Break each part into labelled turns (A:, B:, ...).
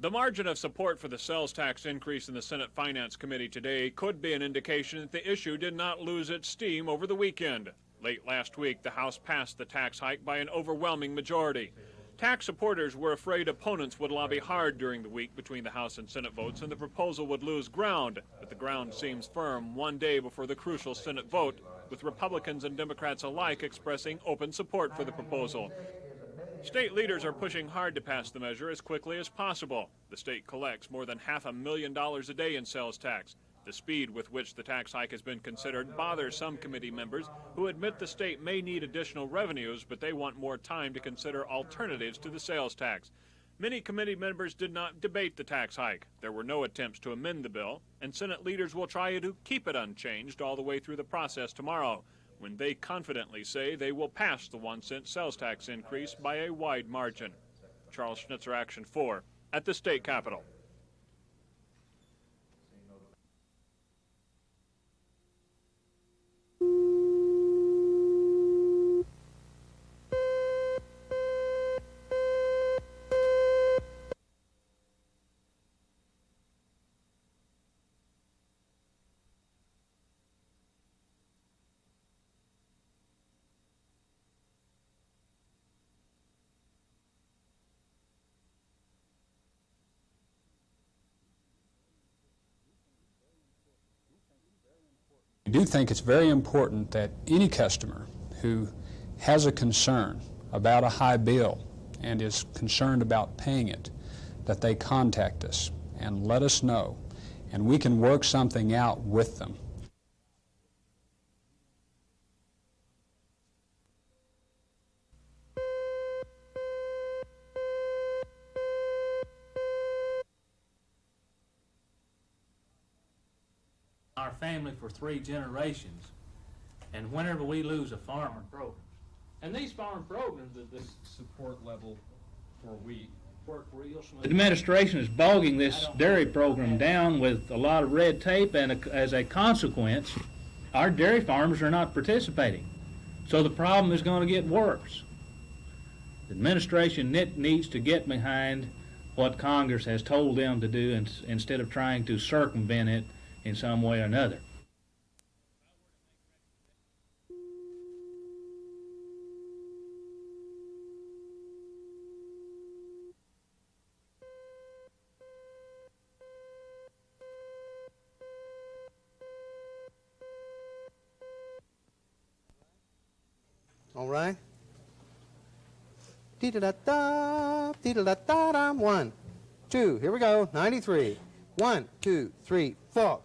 A: The margin of support for the sales tax increase in the Senate Finance Committee today could be an indication that the issue did not lose its steam over the weekend. Late last week, the House passed the tax hike by an overwhelming majority. Tax supporters were afraid opponents would lobby hard during the week between the House and Senate votes and the proposal would lose ground. But the ground seems firm one day before the crucial Senate vote, with Republicans and Democrats alike expressing open support for the proposal. State leaders are pushing hard to pass the measure as quickly as possible. The state collects more than $500,000 a day in sales tax. The speed with which the tax hike has been considered bothers some committee members who admit the state may need additional revenues, but they want more time to consider alternatives to the sales tax. Many committee members did not debate the tax hike. There were no attempts to amend the bill, and Senate leaders will try to keep it unchanged all the way through the process tomorrow, when they confidently say they will pass the 1-cent sales tax increase by a wide margin. Charles Schnitzer, Action 4, at the state capitol.
B: I do think it's very important that any customer who has a concern about a high bill and is concerned about paying it, that they contact us and let us know, and we can work something out with them.
C: Our family for 3 generations, and whenever we lose a farmer program, and these farmer programs that this
D: support level for wheat
C: work real smooth.
E: The administration is bogging this dairy program down with a lot of red tape, and as a consequence, our dairy farmers are not participating. So the problem is going to get worse. The administration needs to get behind what Congress has told them to do instead of trying to circumvent it in some way or another.
F: All right. Dee-da-da-da, dee-da-da-da-da. 1, 2, here we go, 93. 1, 2, 3, 4.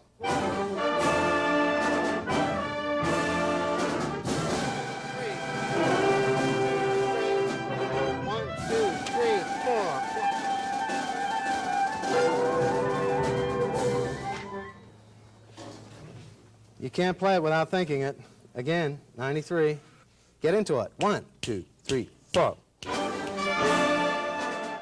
F: You can't play it without thinking it. Again, 93. Get into it. 1, 2, 3, 4.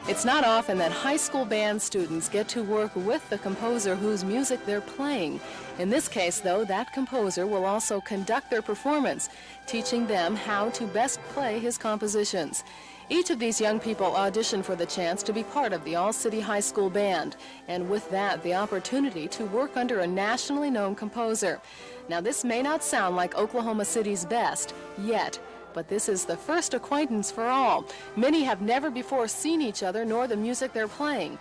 G: It's not often that high school band students get to work with the composer whose music they're playing. In this case, though, that composer will also conduct their performance, teaching them how to best play his compositions. Each of these young people auditioned for the chance to be part of the All-City High School Band, and with that, the opportunity to work under a nationally known composer. Now, this may not sound like Oklahoma City's best yet, but this is the first acquaintance for all. Many have never before seen each other nor the music they're playing.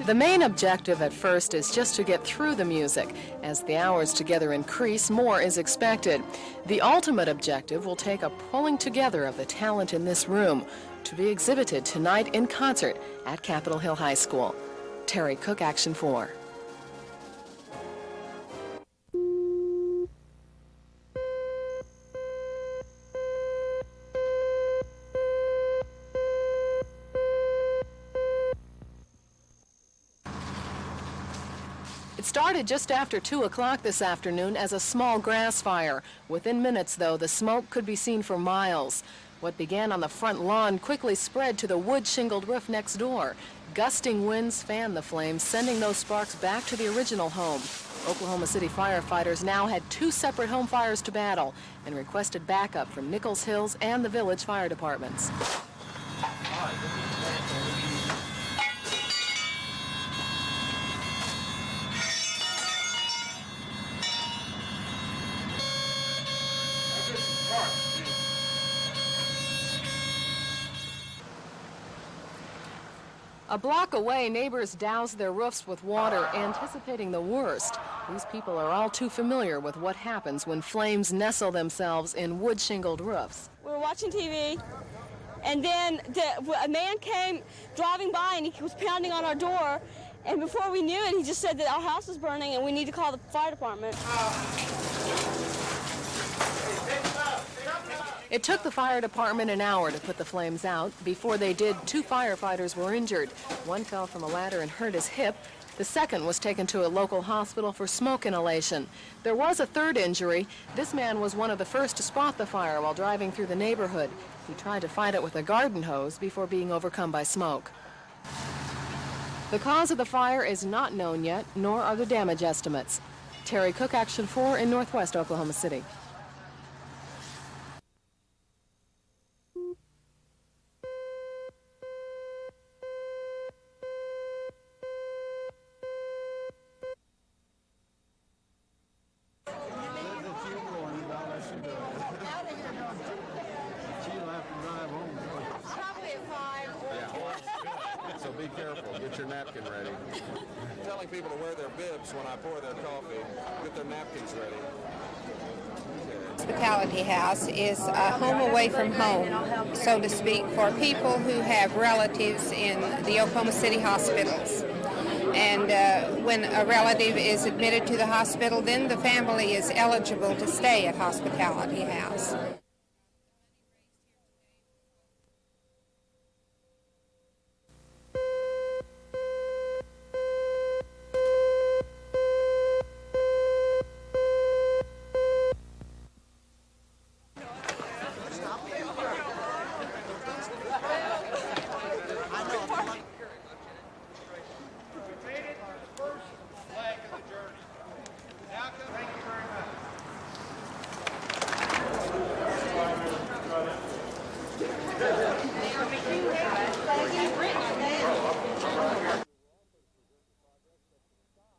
G: The main objective at first is just to get through the music. As the hours together increase, more is expected. The ultimate objective will take a pulling together of the talent in this room to be exhibited tonight in concert at Capitol Hill High School. Terry Cook, Action 4. It started just after 2 o'clock this afternoon as a small grass fire. Within minutes, though, the smoke could be seen for miles. What began on the front lawn quickly spread to the wood-shingled roof next door. Gusting winds fanned the flames, sending those sparks back to the original home. Oklahoma City firefighters now had 2 separate home fires to battle and requested backup from Nichols Hills and the village fire departments. A block away, neighbors doused their roofs with water, anticipating the worst. These people are all too familiar with what happens when flames nestle themselves in wood-shingled roofs.
H: We were watching TV, and then a man came driving by, and he was pounding on our door, and before we knew it, he just said that our house was burning and we need to call the fire department.
G: It took the fire department an hour to put the flames out. Before they did, 2 firefighters were injured. One fell from a ladder and hurt his hip. The second was taken to a local hospital for smoke inhalation. There was a third injury. This man was one of the first to spot the fire while driving through the neighborhood. He tried to fight it with a garden hose before being overcome by smoke. The cause of the fire is not known yet, nor are the damage estimates. Terry Cook, Action 4 in Northwest Oklahoma City.
I: So be careful. Get your napkin ready. Telling people to wear their bibs when I pour their coffee. Get their napkins ready.
J: Hospitality House is a home away from home, so to speak, for people who have relatives in the Oklahoma City hospitals. And when a relative is admitted to the hospital, then the family is eligible to stay at Hospitality House.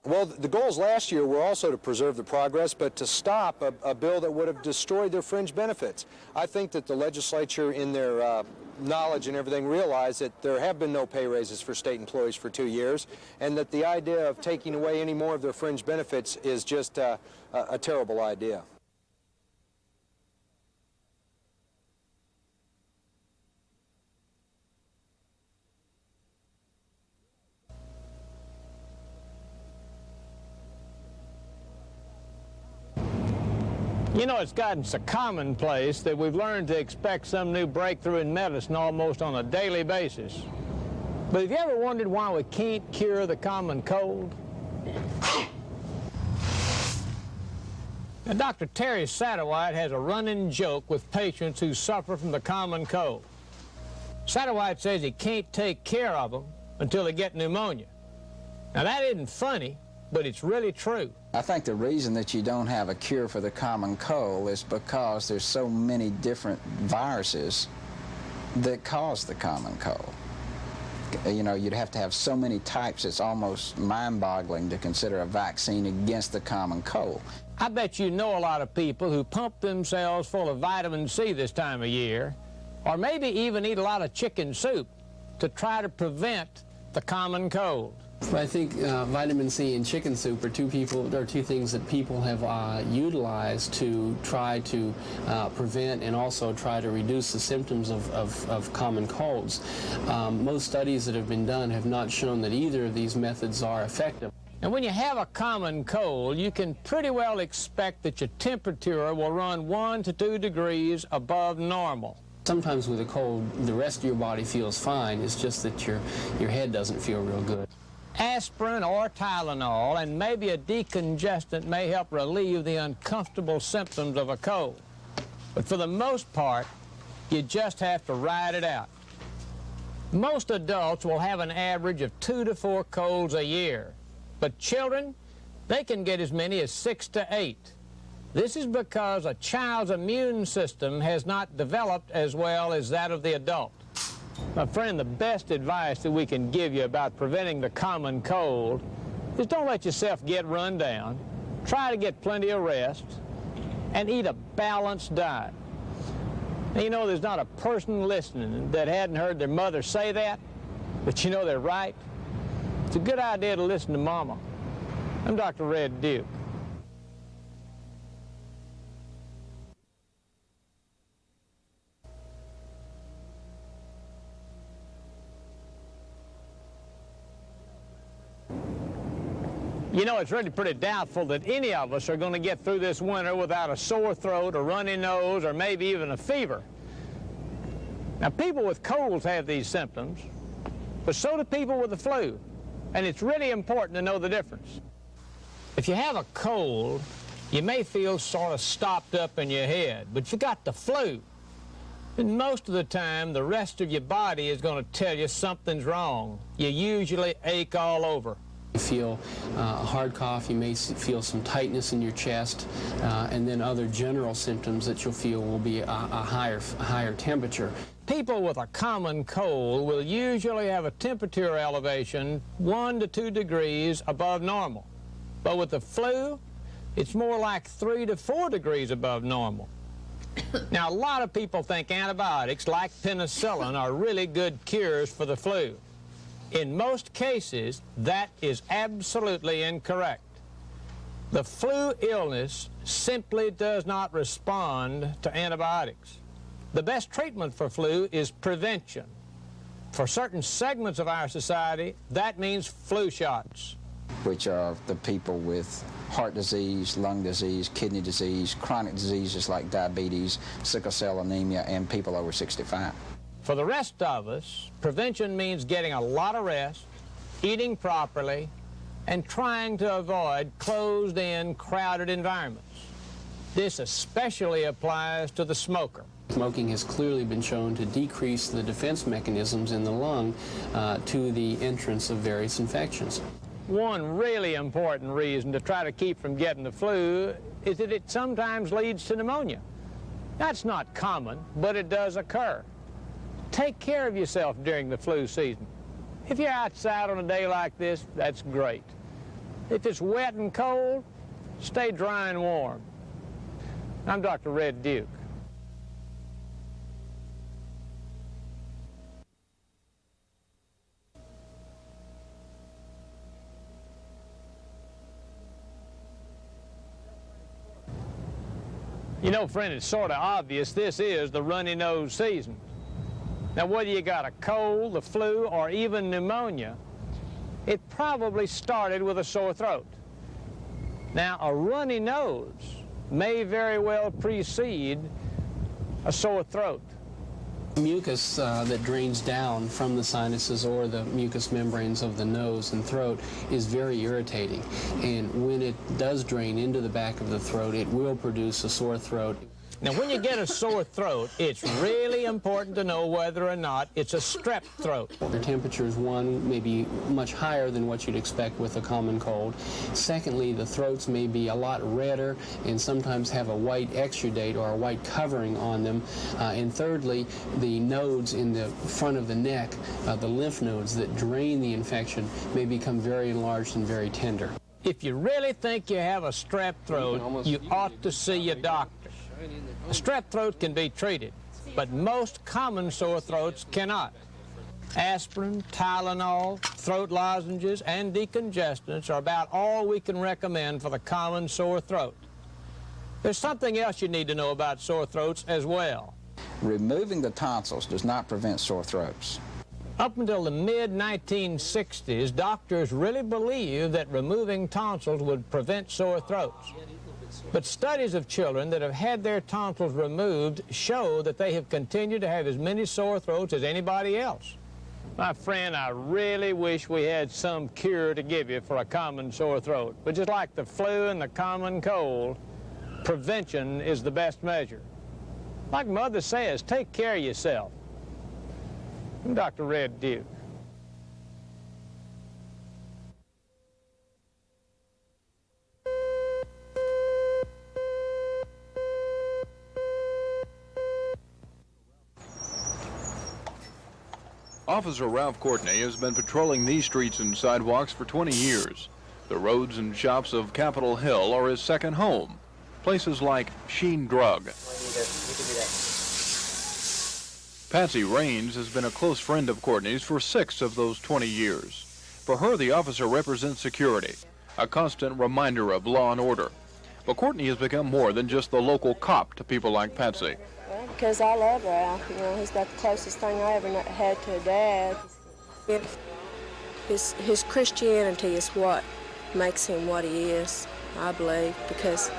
K: Well, the goals last year were also to preserve the progress, but to stop a bill that would have destroyed their fringe benefits. I think that the legislature, in their knowledge and everything, realized that there have been no pay raises for state employees for 2 years, and that the idea of taking away any more of their fringe benefits is just a terrible idea.
L: You know, it's gotten so commonplace that we've learned to expect some new breakthrough in medicine almost on a daily basis. But have you ever wondered why we can't cure the common cold? Now, Dr. Terry Satterwhite has a running joke with patients who suffer from the common cold. Satterwhite says he can't take care of them until they get pneumonia. Now, that isn't funny, but it's really true.
M: I think the reason that you don't have a cure for the common cold is because there's so many different viruses that cause the common cold. You know, you'd have to have so many types, it's almost mind-boggling to consider a vaccine against the common cold.
L: I bet you know a lot of people who pump themselves full of vitamin C this time of year, or maybe even eat a lot of chicken soup to try to prevent the common cold.
N: I think vitamin C and chicken soup are two things that people have utilized to try to prevent and also try to reduce the symptoms of common colds. Most studies that have been done have not shown that either of these methods are effective.
L: And when you have a common cold, you can pretty well expect that your temperature will run 1 to 2 degrees above normal.
N: Sometimes with a cold, the rest of your body feels fine. It's just that your head doesn't feel real good.
L: Aspirin or Tylenol and maybe a decongestant may help relieve the uncomfortable symptoms of a cold. But for the most part, You just have to ride it out. Most adults will have an average of 2 to 4 colds a year, but children, they can get as many as 6 to 8. This is because a child's immune system has not developed as well as that of the adult. My friend, the best advice that we can give you about preventing the common cold is don't let yourself get run down. Try to get plenty of rest and eat a balanced diet. Now, you know, there's not a person listening that hadn't heard their mother say that, but you know they're right. It's a good idea to listen to Mama. I'm Dr. Red Duke. You know, it's really pretty doubtful that any of us are going to get through this winter without a sore throat, a runny nose, or maybe even a fever. Now, people with colds have these symptoms, but so do people with the flu, and it's really important to know the difference. If you have a cold, you may feel sort of stopped up in your head, but if you got the flu, then most of the time, the rest of your body is going to tell you something's wrong. You usually ache all over.
N: You feel a hard cough, you may feel some tightness in your chest, and then other general symptoms that you'll feel will be a higher temperature.
L: People with a common cold will usually have a temperature elevation 1 to 2 degrees above normal. But with the flu, it's more like 3 to 4 degrees above normal. Now, a lot of people think antibiotics like penicillin are really good cures for the flu. In most cases, that is absolutely incorrect. The flu illness simply does not respond to antibiotics. The best treatment for flu is prevention. For certain segments of our society, that means flu shots.
M: Which are the people with heart disease, lung disease, kidney disease, chronic diseases like diabetes, sickle cell anemia, and people over 65.
L: For the rest of us, prevention means getting a lot of rest, eating properly, and trying to avoid closed-in, crowded environments. This especially applies to the smoker.
N: Smoking has clearly been shown to decrease the defense mechanisms in the lung to the entrance of various infections.
L: One really important reason to try to keep from getting the flu is that it sometimes leads to pneumonia. That's not common, but it does occur. Take care of yourself during the flu season. If you're outside on a day like this, that's great. If it's wet and cold, stay dry and warm. I'm Dr. Red Duke. You know, friend, it's sort of obvious this is the runny nose season. Now, whether you got a cold, the flu, or even pneumonia, it probably started with a sore throat. Now, a runny nose may very well precede a sore throat.
N: Mucus that drains down from the sinuses or the mucous membranes of the nose and throat is very irritating. And when it does drain into the back of the throat, it will produce a sore throat.
L: Now, when you get a sore throat, it's really important to know whether or not it's a strep throat.
N: The temperature is, one, may be much higher than what you'd expect with a common cold. Secondly, the throats may be a lot redder and sometimes have a white exudate or a white covering on them. And thirdly, the nodes in the front of the neck, the lymph nodes that drain the infection, may become very enlarged and very tender.
L: If you really think you have a strep throat, you ought to see your doctor. A strep throat can be treated, but most common sore throats cannot. Aspirin, Tylenol, throat lozenges, and decongestants are about all we can recommend for the common sore throat. There's something else you need to know about sore throats as well.
M: Removing the tonsils does not prevent sore throats.
L: Up until the mid-1960s, doctors really believed that removing tonsils would prevent sore throats. But studies of children that have had their tonsils removed show that they have continued to have as many sore throats as anybody else. My friend, I really wish we had some cure to give you for a common sore throat. But just like the flu and the common cold, prevention is the best measure. Like Mother says, take care of yourself. I'm Dr. Red Duke.
O: Officer Ralph Courtney has been patrolling these streets and sidewalks for 20 years. The roads and shops of Capitol Hill are his second home. Places like Sheen Drug. Patsy Raines has been a close friend of Courtney's for 6 of those 20 years. For her, the officer represents security, a constant reminder of law and order. But Courtney has become more than just the local cop to people like Patsy.
H: Well, because I love Ralph. You know, he's about the closest thing I ever had to a dad. His Christianity is what makes him what he is, I believe, because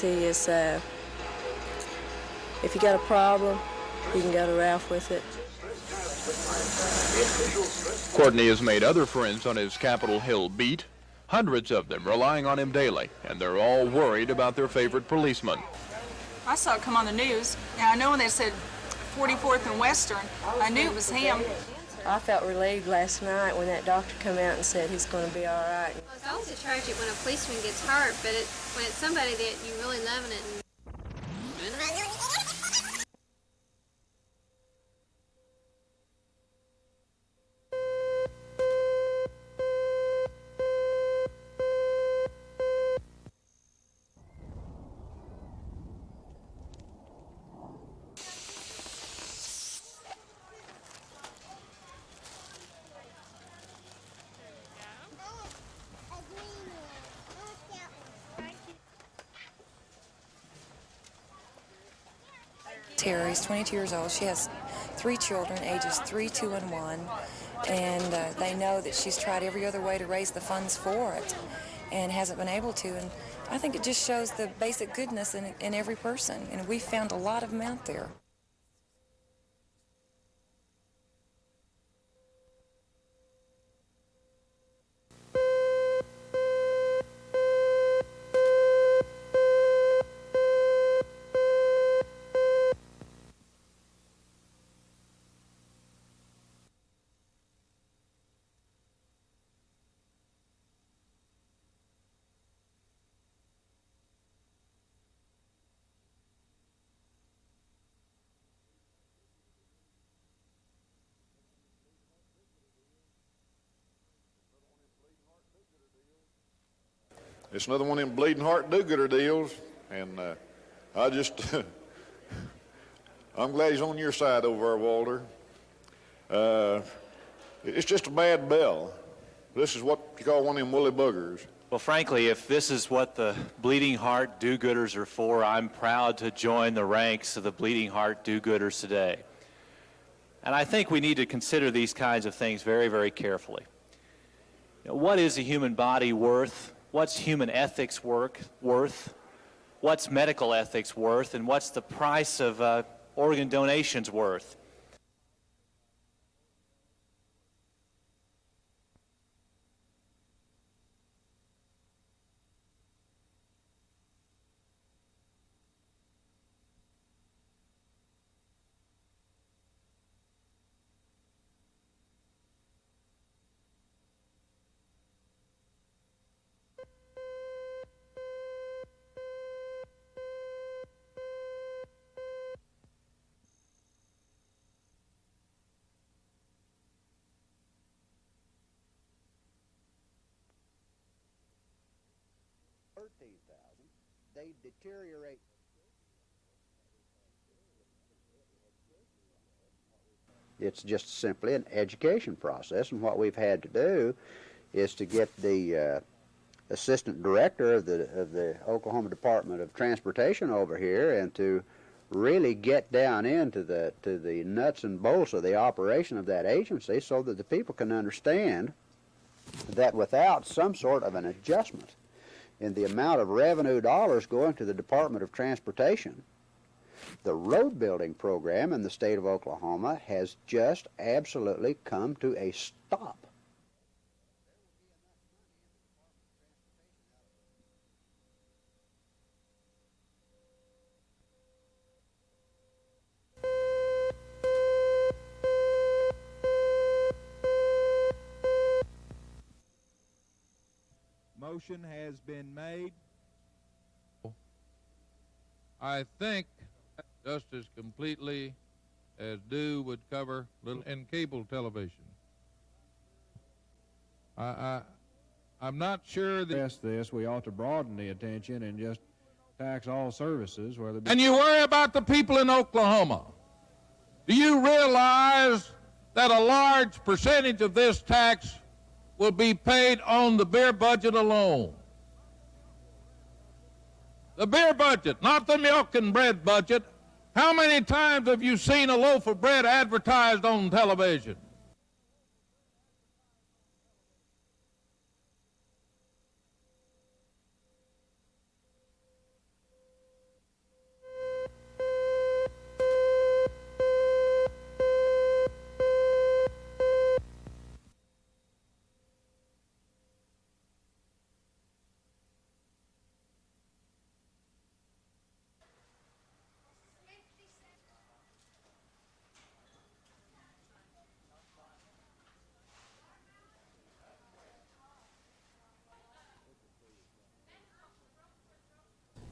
H: he is, if you got a problem, you can go to Ralph with it.
O: Courtney has made other friends on his Capitol Hill beat, hundreds of them relying on him daily, and they're all worried about their favorite policeman.
P: I saw it come on the news, and I know when they said 44th and Western, I knew it was him.
H: I felt relieved last night when that doctor came out and said he's going to be all right.
Q: Well, it's always tragic when a policeman gets hurt, but when it's somebody that you really love and
R: Terry's 22 years old. She has 3 children, ages 3, 2, and 1, and they know that she's tried every other way to raise the funds for it and hasn't been able to. And I think it just shows the basic goodness in every person, and we found a lot of them out there.
S: It's another one of them bleeding heart do-gooder deals, and I just, I'm glad he's on your side over there, Walter. It's just a bad bill. This is what you call one of them woolly boogers.
T: Well, frankly, if this is what the bleeding heart do-gooders are for, I'm proud to join the ranks of the bleeding heart do-gooders today. And I think we need to consider these kinds of things very, very carefully. You know, what is a human body worth? What's human ethics worth? What's medical ethics worth? And what's the price of organ donations worth?
U: They deteriorate. It's just simply an education process, and what we've had to do is to get the assistant director of the Oklahoma Department of Transportation over here and to really get down into the nuts and bolts of the operation of that agency so that the people can understand that without some sort of an adjustment in the amount of revenue dollars going to the Department of Transportation, the road building program in the state of Oklahoma has just absolutely come to a stop.
A: Motion has been made. I think just as completely as due would cover little and cable television. I'm not sure that this we ought to broaden the attention and just tax all services, whether. And you worry about the people in Oklahoma. Do you realize that a large percentage of this tax will be paid on the beer budget alone? The beer budget, not the milk and bread budget. How many times have you seen a loaf of bread advertised on television?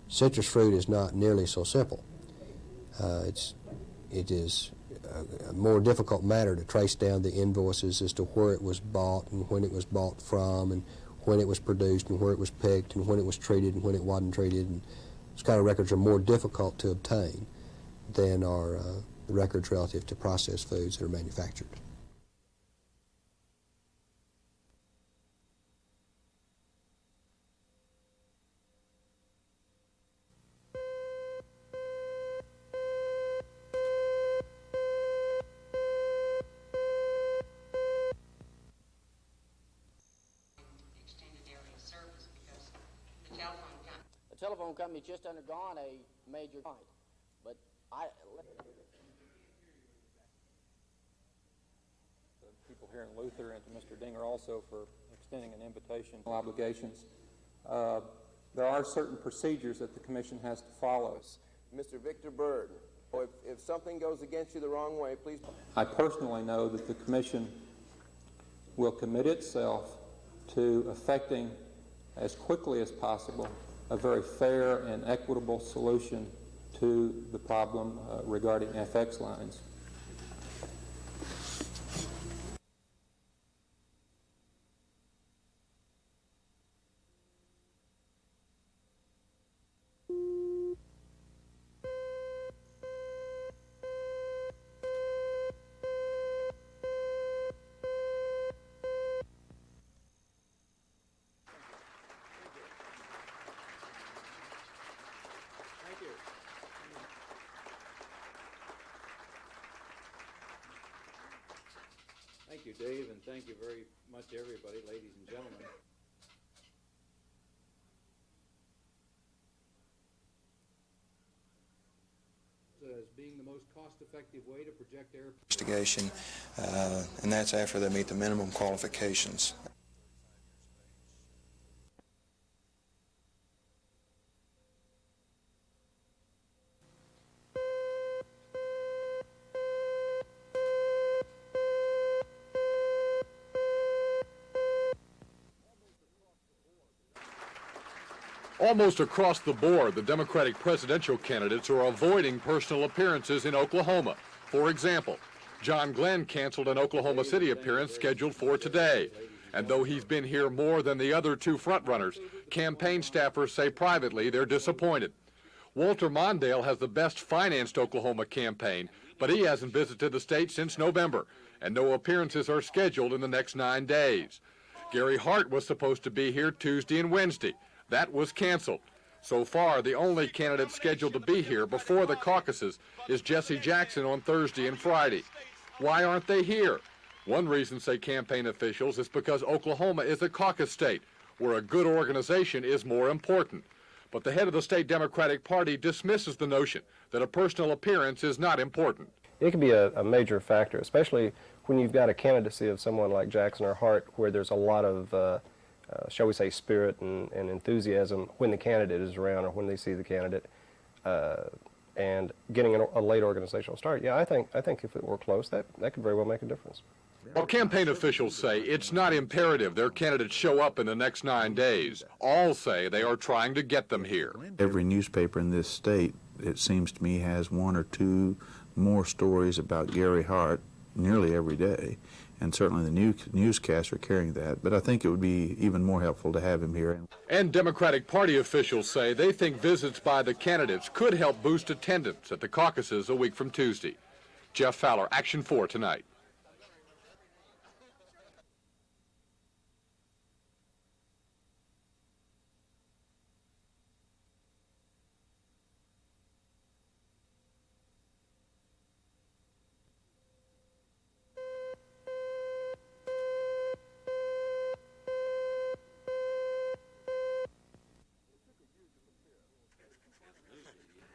V: Citrus fruit is not nearly so simple. It is a more difficult matter to trace down the invoices as to where it was bought and when it was bought from and when it was produced and where it was picked and when it was treated and when it wasn't treated. And those kind of records are more difficult to obtain than are the records relative to processed foods that are manufactured.
W: The telephone company's just undergone a major fight, but
D: The people here in Luther and to Mr. Dinger also for extending an invitation. Obligations. There are certain procedures that the commission has to follow.
I: Mr. Victor Byrd, if something goes against you the wrong way, please.
D: I personally know that the commission will commit itself to effecting as quickly as possible a very fair and equitable solution to the problem regarding FX lines.
E: Thank you, Dave, and thank you very much, everybody, ladies and gentlemen. As being the most cost-effective way to project air
X: investigation, and that's after they meet the minimum qualifications.
O: Almost across the board, the Democratic presidential candidates are avoiding personal appearances in Oklahoma. For example, John Glenn canceled an Oklahoma City appearance scheduled for today. And though he's been here more than the other two frontrunners, campaign staffers say privately they're disappointed. Walter Mondale has the best financed Oklahoma campaign, but he hasn't visited the state since November, and no appearances are scheduled in the next 9 days. Gary Hart was supposed to be here Tuesday and Wednesday. That was canceled. So far, the only candidate scheduled to be here before the caucuses is Jesse Jackson on Thursday and Friday. Why aren't they here? One reason, say campaign officials, is because Oklahoma is a caucus state, where a good organization is more important. But the head of the state Democratic Party dismisses the notion that a personal appearance is not important.
Y: It can be a major factor, especially when you've got a candidacy of someone like Jackson or Hart, where there's a lot of shall we say, spirit and enthusiasm when the candidate is around or when they see the candidate, and getting a late organizational start. Yeah, I think if it were close, that could very well make a difference.
B: Well, campaign officials say it's not imperative their candidates show up in the next 9 days. All say they are trying to get them here.
C: Every newspaper in this state, it seems to me, has one or two more stories about Gary Hart nearly every day, and certainly the newscasts are carrying that. But I think it would be even more helpful to have him here.
B: And Democratic Party officials say they think visits by the candidates could help boost attendance at the caucuses a week from Tuesday. Jeff Fowler, Action 4 tonight.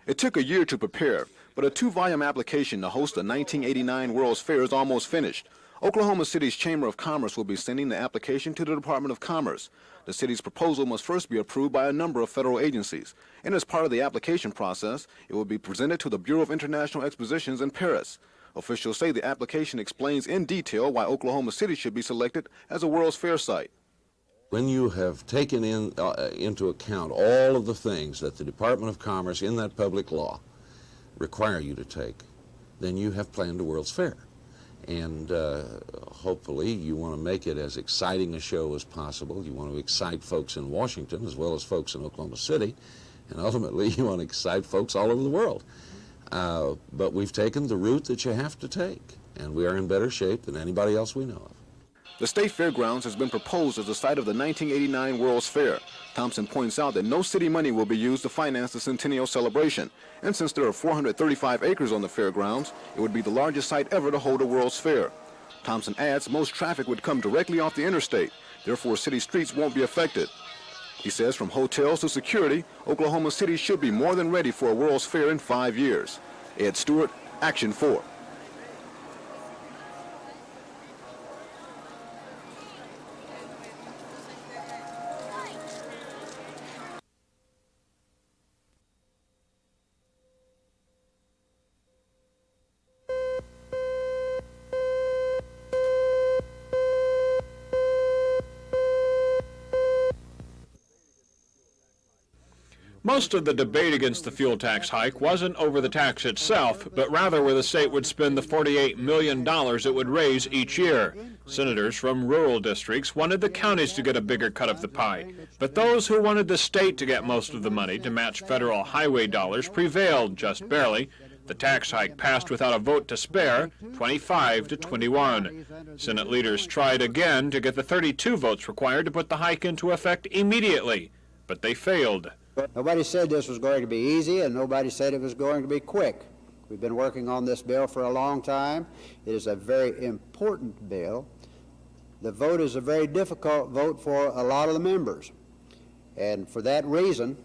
F: It took a year to prepare, but a 2-volume application to host the 1989 World's Fair is almost finished. Oklahoma City's Chamber of Commerce will be sending the application to the Department of Commerce. The city's proposal must first be approved by a number of federal agencies, and as part of the application process, it will be presented to the Bureau of International Expositions in Paris. Officials say the application explains in detail why Oklahoma City should be selected as a World's Fair site.
G: When you have taken into account all of the things that the Department of Commerce in that public law require you to take, then you have planned a World's Fair. And hopefully you want to make it as exciting a show as possible. You want to excite folks in Washington as well as folks in Oklahoma City. And ultimately you want to excite folks all over the world. But we've taken the route that you have to take, and we are in better shape than anybody else we know of.
F: The State Fairgrounds has been proposed as the site of the 1989 World's Fair. Thompson points out that no city money will be used to finance the centennial celebration. And since there are 435 acres on the fairgrounds, it would be the largest site ever to hold a World's Fair. Thompson adds most traffic would come directly off the interstate, therefore city streets won't be affected. He says from hotels to security, Oklahoma City should be more than ready for a World's Fair in 5 years. Ed Stewart, Action 4.
J: Most of the debate against the fuel tax hike wasn't over the tax itself, but rather where the state would spend the $48 million it would raise each year. Senators from rural districts wanted the counties to get a bigger cut of the pie, but those who wanted the state to get most of the money to match federal highway dollars prevailed just barely. The tax hike passed without a vote to spare, 25 to 21. Senate leaders tried again to get the 32 votes required to put the hike into effect immediately, but they failed.
U: Nobody said this was going to be easy, and nobody said it was going to be quick. We've been working on this bill for a long time. It is a very important bill. The vote is a very difficult vote for a lot of the members, and for that reason,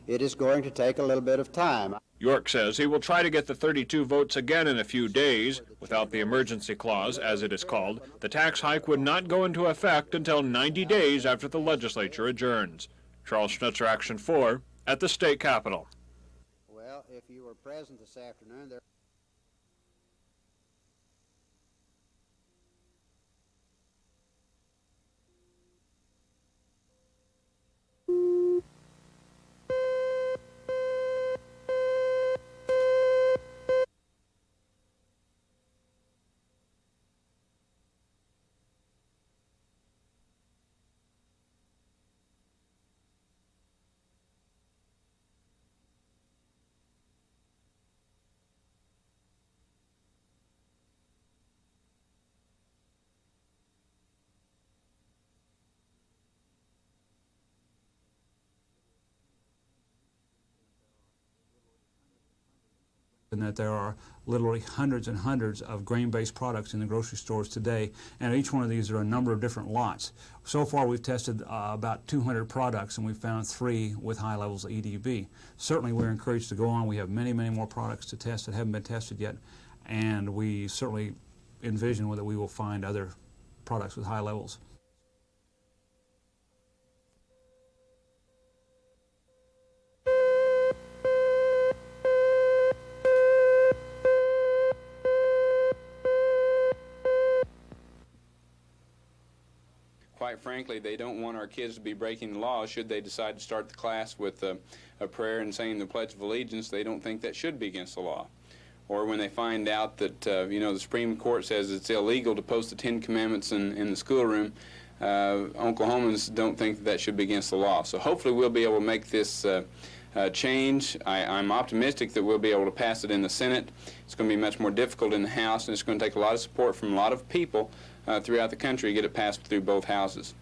U: it is going to take a little bit of time.
J: York says he will try to get the 32 votes again in a few days. Without the emergency clause, as it is called, the tax hike would not go into effect until 90 days after the legislature adjourns. Charles Schnitzer, Action 4, at the state capitol.
U: Well, if you were present this afternoon, there
Z: and that there are literally hundreds and hundreds of grain-based products in the grocery stores today, and each one of these are a number of different lots. So far we've tested about 200 products, and we've found 3 with high levels of EDB. Certainly we're encouraged to go on. We have many, many more products to test that haven't been tested yet, and we certainly envision that we will find other products with high levels.
H: quite frankly, they don't want our kids to be breaking the law. Should they decide to start the class with a prayer and saying the Pledge of Allegiance, they don't think that should be against the law. Or when they find out that, the Supreme Court says it's illegal to post the 10 Commandments in the schoolroom, Oklahomans don't think that should be against the law. So hopefully we'll be able to make this change. I'm optimistic that we'll be able to pass it in the Senate. It's going to be much more difficult in the House, and it's going to take a lot of support from a lot of people throughout the country to get it passed through both houses.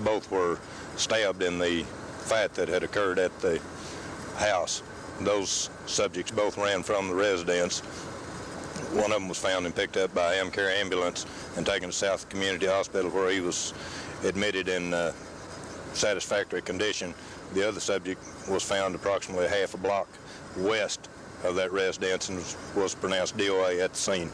K: Both were stabbed in the fight that had occurred at the house. Those subjects both ran from the residence. One of them was found and picked up by Amcare ambulance and taken to South Community Hospital, where he was admitted in satisfactory condition. The other subject was found approximately half a block west of that residence and was pronounced DOA at the scene.